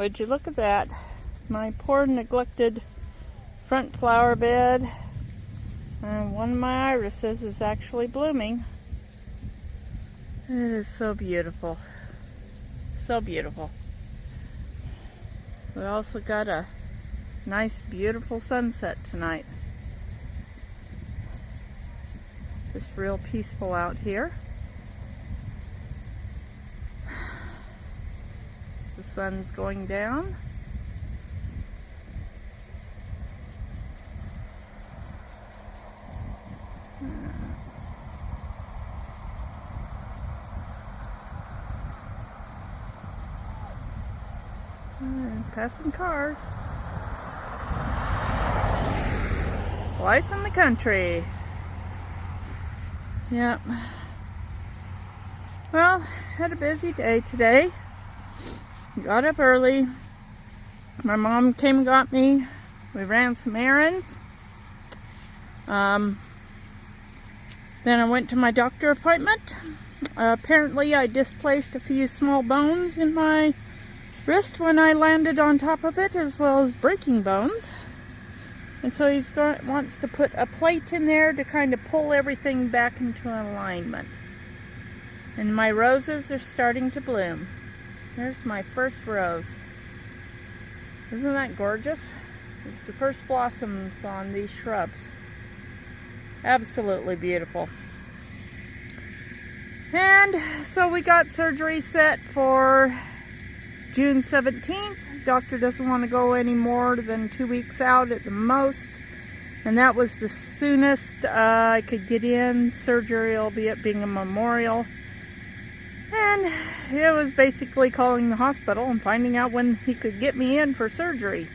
would you look at that? My poor neglected front flower bed. And one of my irises is actually blooming. It is so beautiful. So beautiful. We also got a nice, beautiful sunset tonight. Just real peaceful out here. The sun's going down. Passing cars. Life in the country. Yep. Well, had a busy day today. Got up early. My mom came and got me. We ran some errands. Then I went to my doctor appointment. Apparently I displaced a few small bones in my wrist when I landed on top of it, as well as breaking bones. And so wants to put a plate in there to kind of pull everything back into alignment. And my roses are starting to bloom. There's my first rose. Isn't that gorgeous? It's the first blossoms on these shrubs. Absolutely beautiful. And so we got surgery set for June 17th. Doctor doesn't want to go any more than 2 weeks out at the most. And that was the soonest I could get in. Surgery, albeit being a memorial. And it was basically calling the hospital and finding out when he could get me in for surgery.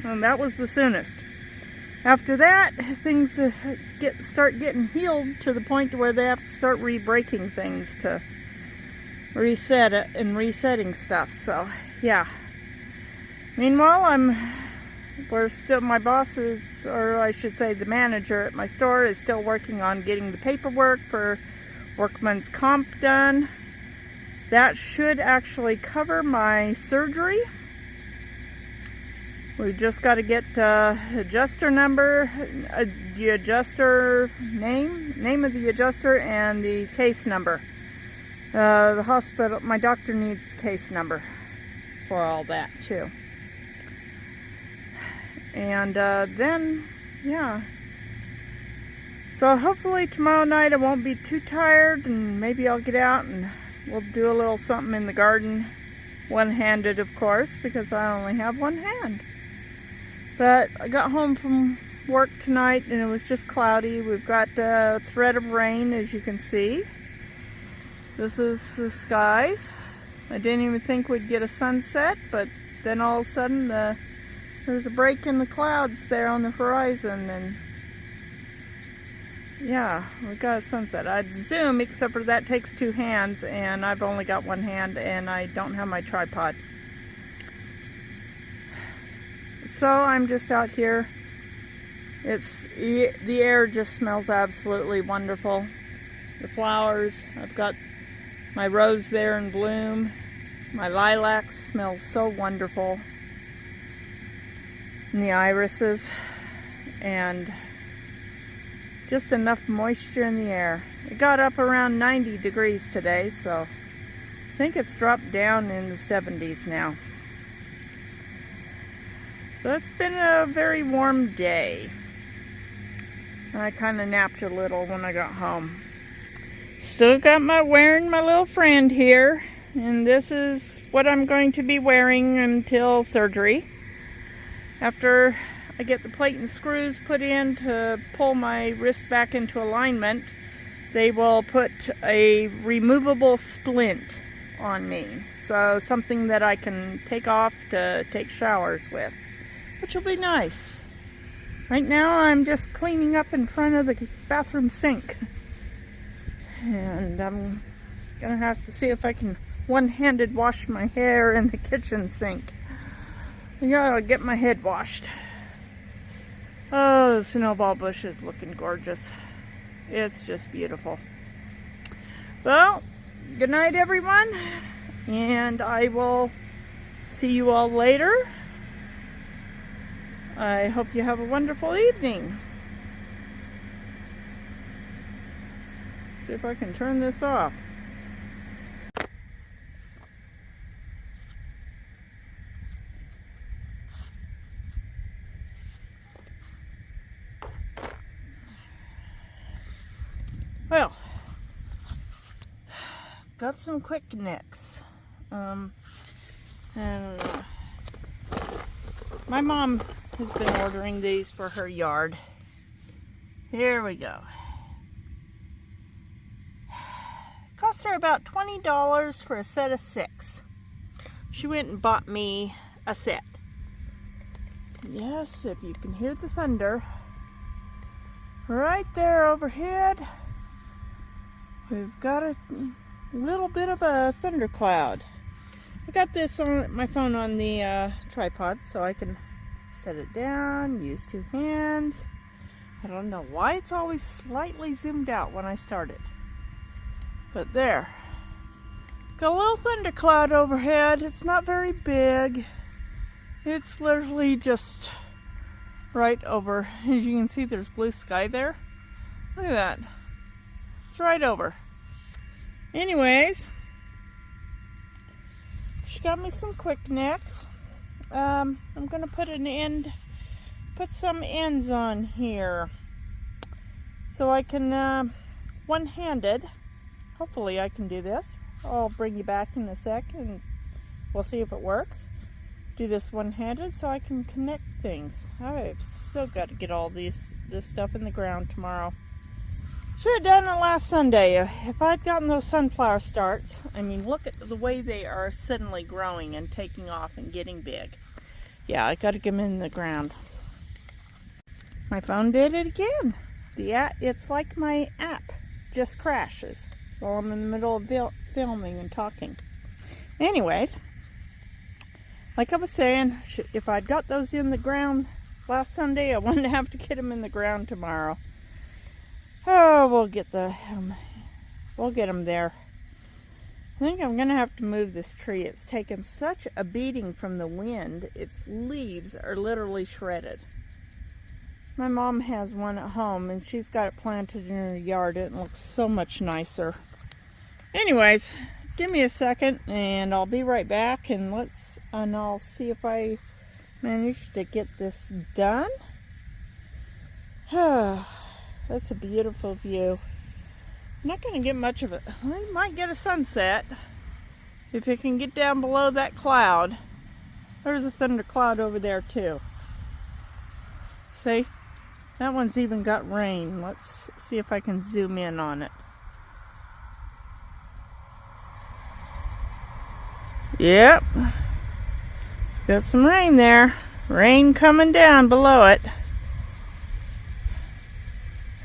And that was the soonest. After that, things start getting healed to the point where they have to start re-breaking things to reset it and resetting stuff. So, yeah. Meanwhile, my boss is, or I should say the manager at my store is still working on getting the paperwork for workman's comp done. That should actually cover my surgery. We just got to get adjuster number, the adjuster name of the adjuster, and the case number. The hospital, my doctor needs the case number for all that too. And then, yeah. So hopefully tomorrow night I won't be too tired, and maybe I'll get out and we'll do a little something in the garden. One-handed, of course, because I only have one hand. But I got home from work tonight and it was just cloudy. We've got a thread of rain, as you can see. This is the skies. I didn't even think we'd get a sunset, but then all of a sudden there's a break in the clouds there on the horizon, and yeah, we got a sunset. I'd zoom, except for that takes 2 hands, and I've only got 1 hand, and I don't have my tripod. So I'm just out here. The air just smells absolutely wonderful. The flowers, I've got my rose there in bloom. My lilacs smell so wonderful. And the irises, and just enough moisture in the air. It got up around 90 degrees today, so I think it's dropped down in the 70s now. So it's been a very warm day. I kind of napped a little when I got home. Still got wearing my little friend here, and this is what I'm going to be wearing until surgery. After I get the plate and screws put in to pull my wrist back into alignment, they will put a removable splint on me. So something that I can take off to take showers with, which will be nice. Right now I'm just cleaning up in front of the bathroom sink. And I'm gonna have to see if I can one-handed wash my hair in the kitchen sink. Yeah, I'll get my head washed. Oh, the snowball bush is looking gorgeous. It's just beautiful. Well, good night everyone, and I will see you all later. I hope you have a wonderful evening. See if I can turn this off. Well, got some quick nicks. And my mom has been ordering these for her yard. Here we go. Cost her about $20 for a set of 6. She went and bought me a set. Yes, if you can hear the thunder. Right there overhead, we've got a little bit of a thundercloud. I got this on my phone on the tripod so I can set it down, use 2 hands. I don't know why it's always slightly zoomed out when I start it. But there. Got a little thundercloud overhead. It's not very big. It's literally just right over. As you can see, there's blue sky there. Look at that. It's right over. Anyways, she got me some quick necks. I'm gonna put some ends on here so I can one-handed. Hopefully I can do this. I'll bring you back in a sec and we'll see if it works. Do this one-handed so I can connect things. I've so got to get all this stuff in the ground tomorrow. Should have done it last Sunday. If I'd gotten those sunflower starts, I mean, look at the way they are suddenly growing and taking off and getting big. Yeah, I got to get them in the ground. My phone did it again. It's like my app just crashes while I'm in the middle of filming and talking. Anyways, like I was saying, if I'd got those in the ground last Sunday, I wouldn't have to get them in the ground tomorrow. Oh, we'll get them there. I think I'm gonna have to move this tree. It's taken such a beating from the wind. Its leaves are literally shredded. My mom has one at home and she's got it planted in her yard. It looks so much nicer. Anyways, give me a second and I'll be right back and I'll see if I manage to get this done. That's a beautiful view. I'm not going to get much of it. I might get a sunset if it can get down below that cloud. There's a thundercloud over there too. See? That one's even got rain. Let's see if I can zoom in on it. Yep. Got some rain there. Rain coming down below it.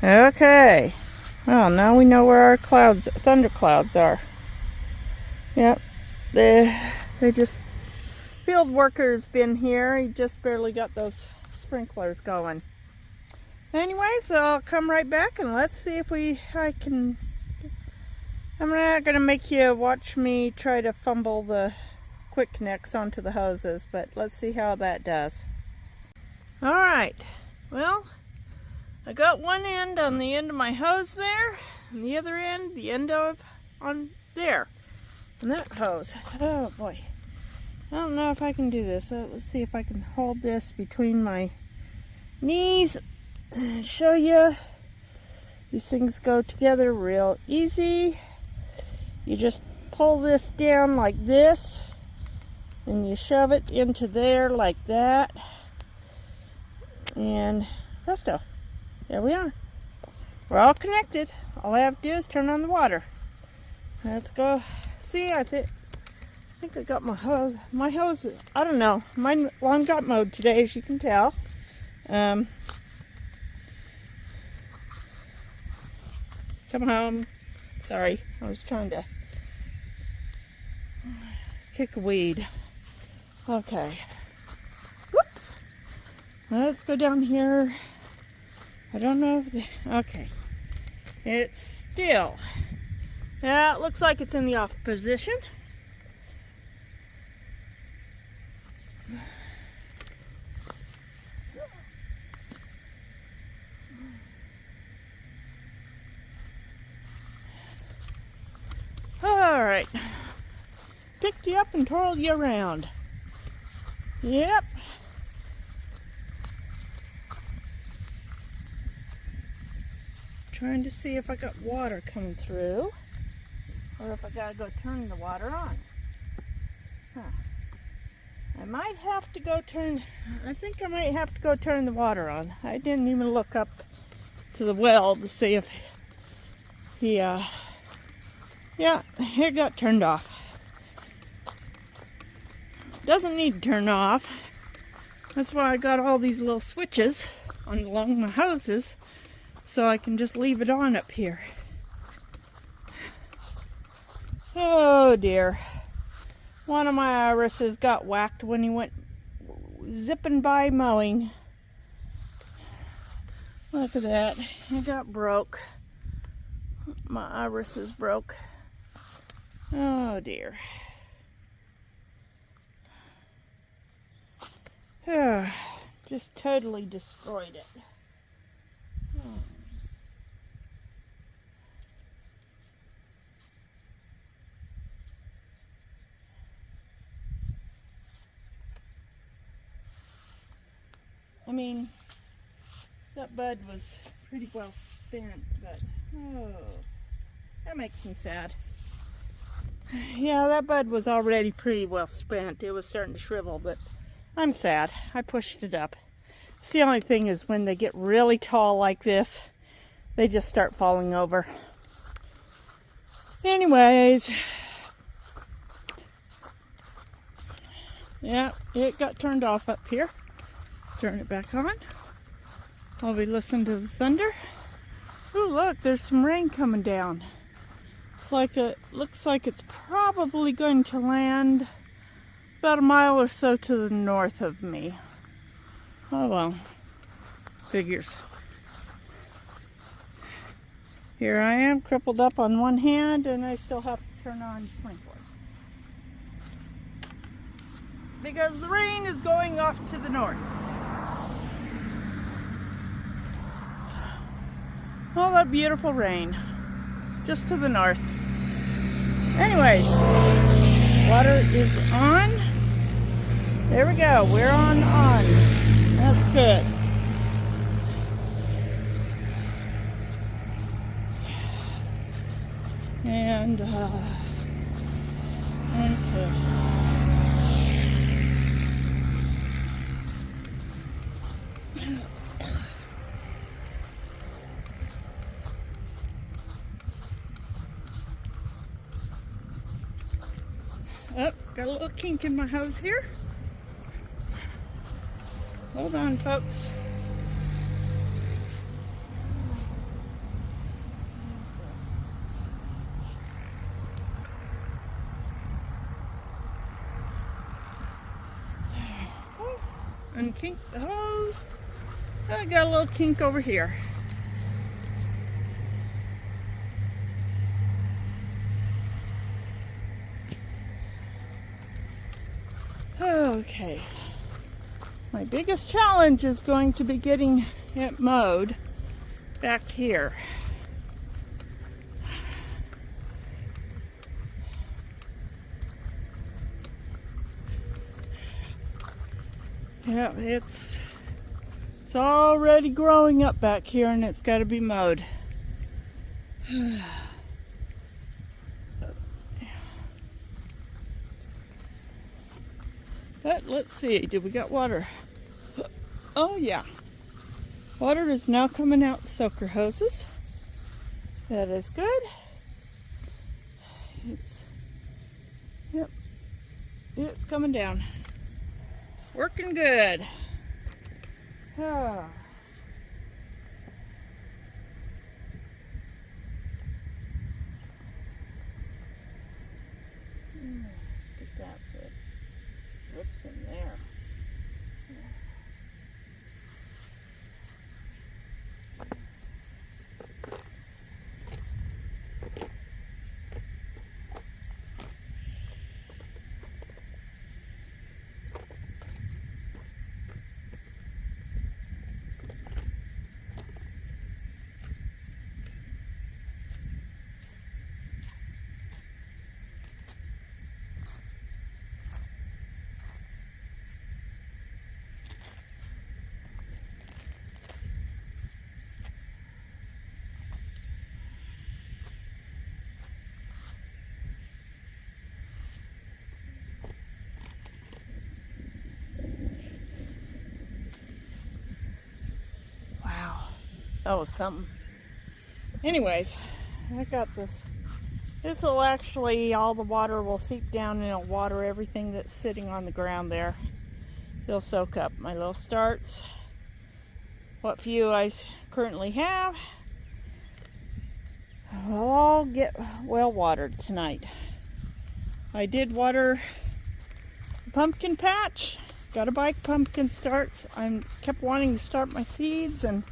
Okay. Well, now we know where our thunderclouds are. Yep. They just, field worker's been here. He just barely got those sprinklers going. Anyways, I'll come right back and let's see if I'm not going to make you watch me try to fumble the quick necks onto the hoses, but let's see how that does. Alright, well, I got one end on the end of my hose there, and the other end, on there, on that hose. Oh boy, I don't know if I can do this. Let's see if I can hold this between my knees and show you. These things go together real easy. You just pull this down like this and you shove it into there like that, and presto, there we are. We're all connected. All I have to do is turn on the water. Let's go see. I think I got my hose. I don't know, mine lawn got mowed today, as you can tell. Come home. Sorry, I was trying to kick a weed. Okay. Whoops. Let's go down here. I don't know if okay. It's still. Yeah, it looks like it's in the off position. right. Picked you up and twirled you around. Yep. Trying to see if I got water coming through, or if I gotta go turn the water on. Huh. I might have to go turn, I think I might have to go turn the water on. I didn't even look up to the well to see if he, yeah, it got turned off. Doesn't need to turn off. That's why I got all these little switches along my hoses, so I can just leave it on up here. Oh dear. One of my irises got whacked when he went zipping by mowing. Look at that. It got broke. My iris is broke. Oh dear. Just totally destroyed it. I mean, that bud was pretty well spent, but oh, that makes me sad. Yeah, that bud was already pretty well spent. It was starting to shrivel, but I'm sad. I pushed it up. It's the only thing is when they get really tall like this, they just start falling over. Anyways, yeah, it got turned off up here. Let's turn it back on while we listen to the thunder. Oh, look, there's some rain coming down. Looks like it's probably going to land about a mile or so to the north of me. Oh well, figures. Here I am, crippled up on one hand, and I still have to turn on sprinklers. Because the rain is going off to the north. All that beautiful rain, just to the north. Anyways, water is on. There we go, we're on. That's good. And, okay. Oh, got a little kink in my hose here. Hold on, folks. Unkink the hose. I got a little kink over here. Okay. My biggest challenge is going to be getting it mowed back here. Yeah, it's already growing up back here, and it's got to be mowed. But let's see, did we got water? Oh yeah, water is now coming out soaker hoses. That is good. It's coming down. Working good. Ah. Get that fit. Whoops in there. Oh, something. Anyways, I got this. This will actually, all the water will seep down and it'll water everything that's sitting on the ground there. It'll soak up my little starts. What few I currently have will all get well watered tonight. I did water the pumpkin patch. Got to buy pumpkin starts. I kept wanting to start my seeds, and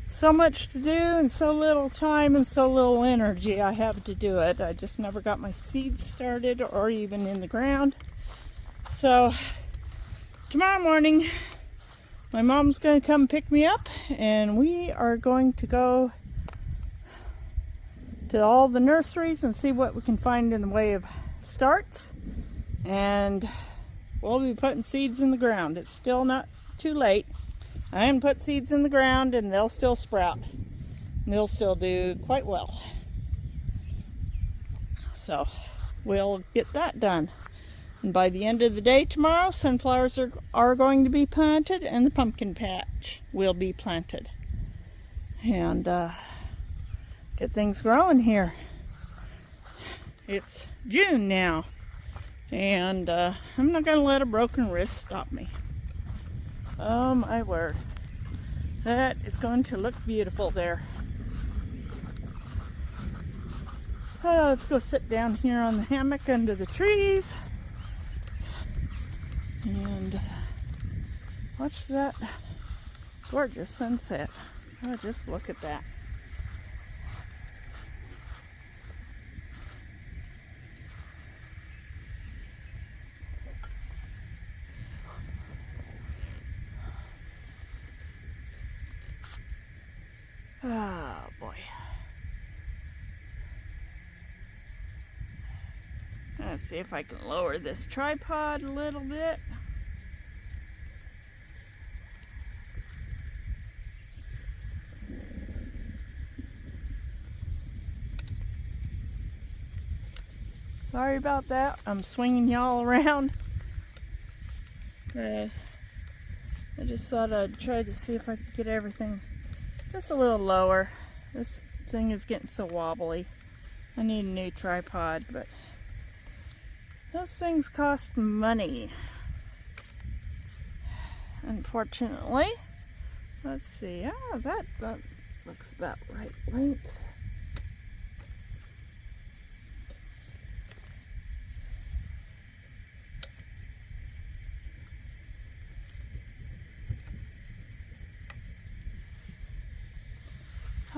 so much to do and so little time and so little energy I have to do it. I just never got my seeds started or even in the ground. So tomorrow morning my mom's going to come pick me up, and we are going to go to all the nurseries and see what we can find in the way of starts, and we'll be putting seeds in the ground. It's still not too late. I can put seeds in the ground and they'll still sprout. And they'll still do quite well. So we'll get that done. And by the end of the day tomorrow, sunflowers are going to be planted and the pumpkin patch will be planted. And get things growing here. It's June now. And I'm not going to let a broken wrist stop me. Oh my word. That is going to look beautiful there. Oh, let's go sit down here on the hammock under the trees and watch that gorgeous sunset. Oh, just look at that. Oh boy. Let's see if I can lower this tripod a little bit. Sorry about that. I'm swinging y'all around. I just thought I'd try to see if I could get everything just a little lower. This thing is getting so wobbly. I need a new tripod, but those things cost money. Unfortunately. Let's see. Ah, that looks about right length.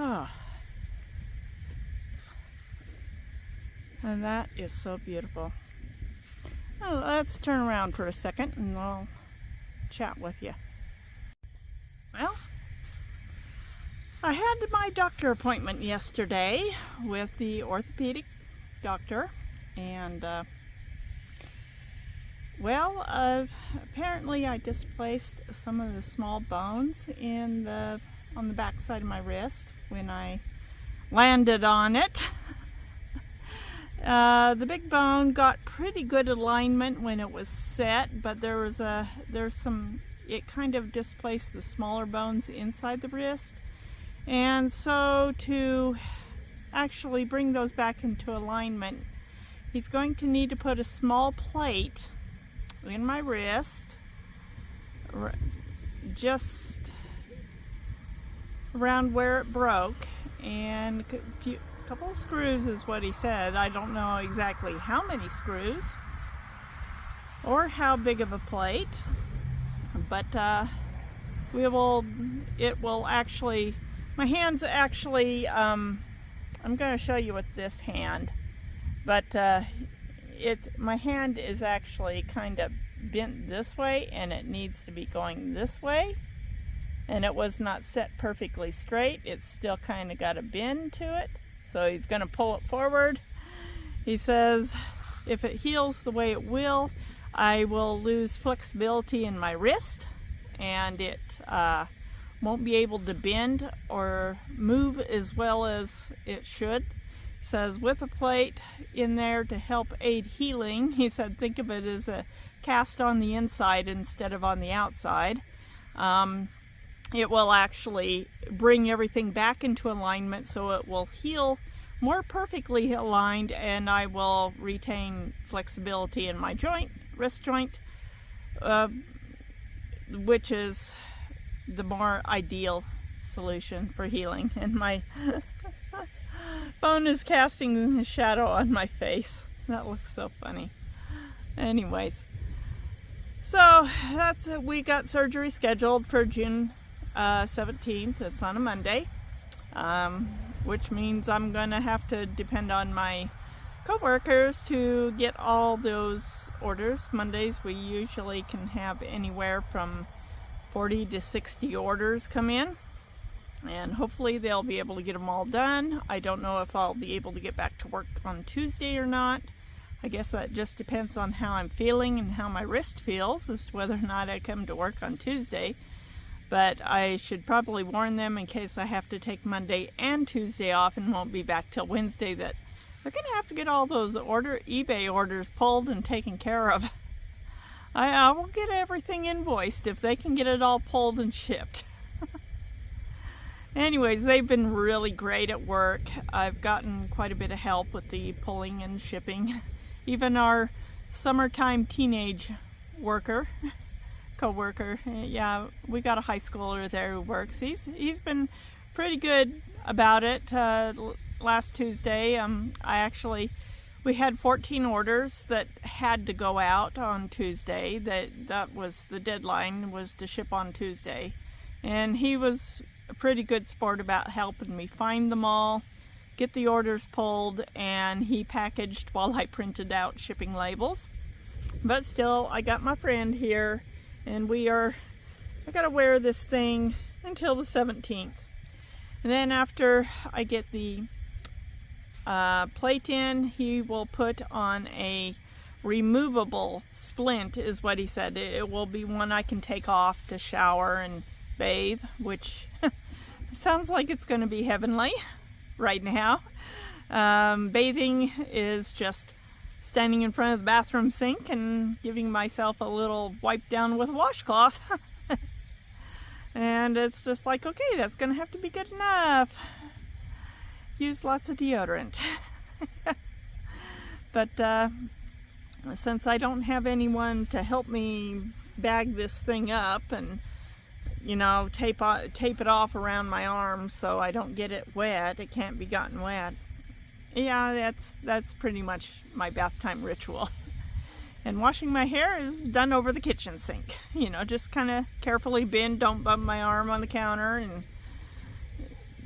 Ah. And that is so beautiful. Oh, let's turn around for a second and I'll chat with you. Well, I had my doctor appointment yesterday with the orthopedic doctor, and apparently I displaced some of the small bones on the back side of my wrist when I landed on it. The big bone got pretty good alignment when it was set, but it kind of displaced the smaller bones inside the wrist. And so to actually bring those back into alignment, he's going to need to put a small plate in my wrist, just around where it broke, and a couple of screws is what he said. I don't know exactly how many screws or how big of a plate, but it will actually, my hand's actually, I'm going to show you with this hand, but my hand is actually kind of bent this way, and it needs to be going this way, and it was not set perfectly straight. It's still kind of got a bend to it. So he's going to pull it forward. He says if it heals the way it will, I will lose flexibility in my wrist, and it won't be able to bend or move as well as it should. He says with a plate in there to help aid healing, he said think of it as a cast on the inside instead of on the outside. it will actually bring everything back into alignment, so it will heal more perfectly aligned, and I will retain flexibility in my joint, wrist joint, which is the more ideal solution for healing. And my phone is casting a shadow on my face. That looks so funny. Anyways, so that's it. We got surgery scheduled for June 17th. It's on a Monday, which means I'm gonna have to depend on my co-workers to get all those orders. Mondays we usually can have anywhere from 40 to 60 orders come in, and hopefully they'll be able to get them all done. I don't know if I'll be able to get back to work on Tuesday or not. I guess that just depends on how I'm feeling and how my wrist feels as to whether or not I come to work on Tuesday. But I should probably warn them in case I have to take Monday and Tuesday off and won't be back till Wednesday, that they're going to have to get all those eBay orders pulled and taken care of. I will get everything invoiced if they can get it all pulled and shipped. Anyways, they've been really great at work. I've gotten quite a bit of help with the pulling and shipping. Even our summertime teenage co-worker, yeah, we got a high schooler there who works. He's been pretty good about it. Last Tuesday, we had 14 orders that had to go out on Tuesday. That was the deadline, was to ship on Tuesday, and he was a pretty good sport about helping me find them all, get the orders pulled, and he packaged while I printed out shipping labels. But still, I got my friend here, and I gotta wear this thing until the 17th. And then after I get the plate in, he will put on a removable splint, is what he said. It will be one I can take off to shower and bathe, which sounds like it's going to be heavenly right now. Bathing is just standing in front of the bathroom sink and giving myself a little wipe down with a washcloth. And it's just like, okay, that's going to have to be good enough. Use lots of deodorant. But since I don't have anyone to help me bag this thing up and, you know, tape it off around my arm so I don't get it wet, it can't be gotten wet. Yeah, that's pretty much my bath time ritual. And washing my hair is done over the kitchen sink. You know, just kind of carefully bend, don't bump my arm on the counter, and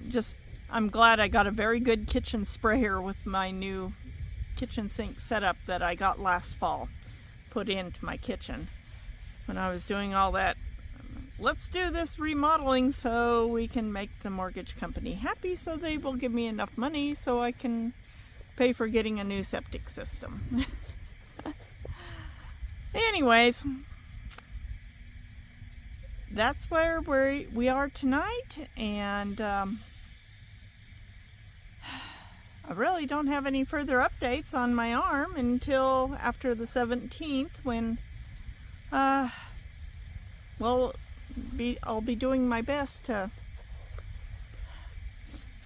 just, I'm glad I got a very good kitchen sprayer with my new kitchen sink setup that I got last fall, put into my kitchen. When I was doing all that, let's do this remodeling so we can make the mortgage company happy, so they will give me enough money so I can pay for getting a new septic system. Anyways, that's where we are tonight, and I really don't have any further updates on my arm until after the 17th, when I'll be doing my best to.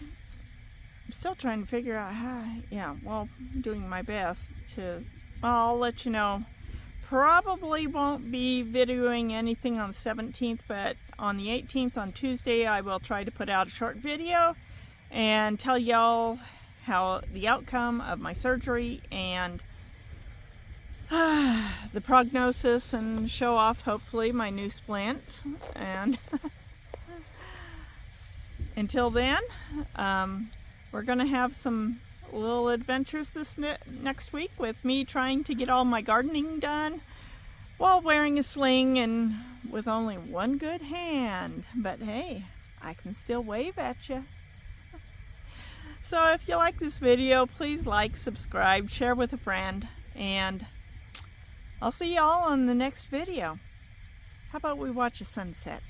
I'm still trying to figure out how. Yeah, well, doing my best to. I'll let you know. Probably won't be videoing anything on the 17th, but on the 18th, on Tuesday, I will try to put out a short video and tell y'all how the outcome of my surgery and the prognosis, and show off hopefully my new splint. And until then, we're gonna have some little adventures this next week with me trying to get all my gardening done while wearing a sling and with only one good hand. But hey, I can still wave at you. So if you like this video, please like, subscribe, share with a friend, and I'll see y'all on the next video. How about we watch a sunset?